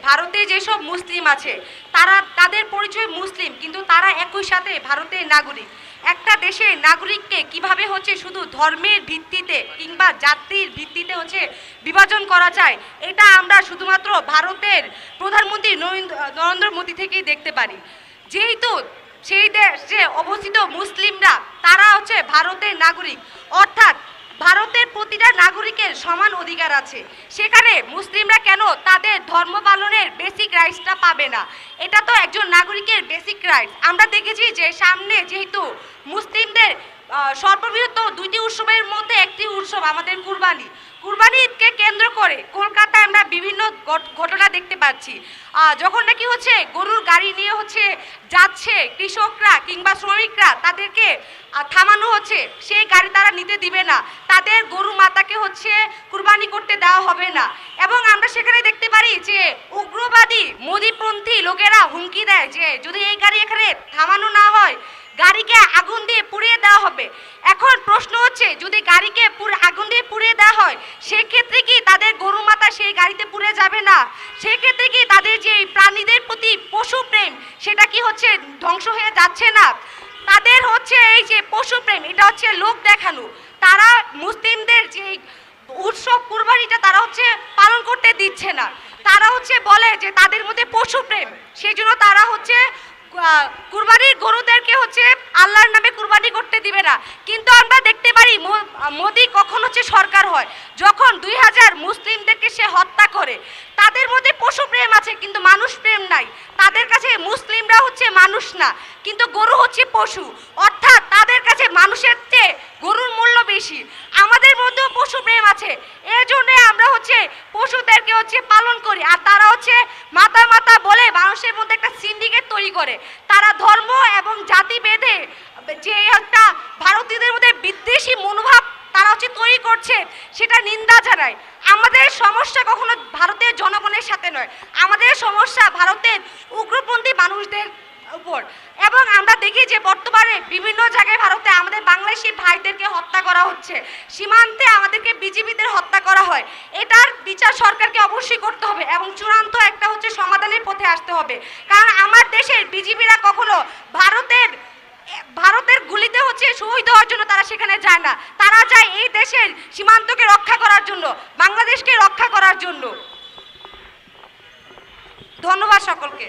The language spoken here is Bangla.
ভারতে যেসব মুসলিম আছে তাদের পরিচয় মুসলিম, কিন্তু তারা একই সাথে ভারতের নাগরিক। একটা দেশের নাগরিককে কিভাবে হচ্ছে শুধু ধর্মের ভিত্তিতে কিংবা জাতির ভিত্তিতে হচ্ছে বিভাজন করা যায়, এটা আমরা শুধুমাত্র ভারতের প্রধানমন্ত্রী নরেন্দ্র মোদী থেকেই দেখতে পারি। যেহেতু সেই দেশে অবস্থিত মুসলিমরা তারা হচ্ছে ভারতের নাগরিক, অর্থাৎ ভারতের প্রতিটা নাগরিকের সমান অধিকার আছে। সেখানে মুসলিমরা কেন তাদের ধর্ম পালনের বেসিক রাইটসটা পাবে না? এটা তো একজন নাগরিকের বেসিক রাইটস। আমরা দেখেছি যে সামনে যেহেতু মুসলিমদের সর্ববৃহৎ দুইটি উৎসবের মধ্যে একটি উৎসব আমাদের কুরবানি ঈদকে কেন্দ্র করে কলকাতায় আমরা বিভিন্ন ঘটনা দেখতে পাচ্ছি। যখন নাকি হচ্ছে গরুর গাড়ি নিয়ে হচ্ছে যাচ্ছে কৃষকরা কিংবা শ্রমিকরা, তাদেরকে থামানো হচ্ছে, সেই গাড়ি তারা নিতে দিবে না, তাদের গরু মাতাকে হচ্ছে কুরবানি করতে দেওয়া হবে না। এবং আমরা সেখানে দেখতে পারি যে উগ্রবাদী মোদীপন্থী লোকেরা হুমকি দেয় যে যদি এই গাড়ি এখানে থামানো না হয় গাড়িকে আগুন দিয়ে পুড়িয়ে দেওয়া হবে। এখন প্রশ্ন হচ্ছে, যদি গাড়িকে আগুন দিয়ে পুড়িয়ে দেওয়া হয় সেক্ষেত্রে কি তাদের গরু মাতা সেই গাড়িতে পুড়ে যাবে না? সেক্ষেত্রে কি তাদের যে প্রাণীদের প্রতি পশু প্রেম সেটা কি হচ্ছে ধ্বংস হয়ে যাচ্ছে না? তাদের হচ্ছে এই যে পশু প্রেম, এটা হচ্ছে লোক দেখানো। তারা মুসলিমদের যে উৎসব কুরবানিটা তারা হচ্ছে পালন করতে দিচ্ছে না। তারা হচ্ছে বলে যে তাদের মধ্যে পশু প্রেম, সেই জন্য তারা হচ্ছে কুরবানির গরুদেরকে হচ্ছে আল্লাহর নামে কুরবানি করতে দিবে না। কিন্তু আমরা দেখতে পারি মোদি কখন হচ্ছে সরকার হয়, যখন 2000 মুসলিমদেরকে সে হত্যা করে। তাদের মধ্যে পশু প্রেম আছে কিন্তু মানুষ প্রেম নাই। তাদের কাছে মুসলিমরা হচ্ছে মানুষ না, কিন্তু গরু হচ্ছে পশু, অর্থাৎ তাদের কাছে মানুষের চেয়ে গরুর মূল্য বেশি। আমাদের মধ্যেও পশু প্রেম আছে, এর জন্য আমরা হচ্ছে পশুদেরকে হচ্ছে পালন করি। আর তারা হচ্ছে মাতা বলে মানুষের মধ্যে একটা সিন্ডিকেট তৈরি করে। তারা ধর্ম এবং জাতি ভেদে যে একটা ভারতীয়দের মধ্যে বিদ্বেষী মনোভাব তারা হচ্ছে তৈরি করছে, সেটা নিন্দা জানায়। আমাদের সমস্যা কখনো ভারতের জনগণের সাথে নয়, আমাদের সমস্যা ভারতের উগ্রপন্থী মানুষদের উপর। এবং আমরা দেখি যে বর্তমানে বিভিন্ন জায়গায় ভারতে আমাদের বাংলাদেশি ভাইদেরকে হত্যা করা হচ্ছে, সীমান্তে আমাদেরকে বিজিবিদের হত্যা করা হয়। এটার বিচার সরকারকে অবশ্যই করতে হবে এবং চূড়ান্ত একটা হচ্ছে সমাধানের পথে আসতে হবে। কারণ আমার দেশের বিজিবিরা কখনো ভারতের গুলিতে হচ্ছে শহীদ হওয়ার জন্য তারা সেখানে যায় না, তারা যায় এই দেশের সীমান্তকে রক্ষা করার জন্য, বাংলাদেশকে রক্ষা করার জন্য। ধন্যবাদ সকলকে।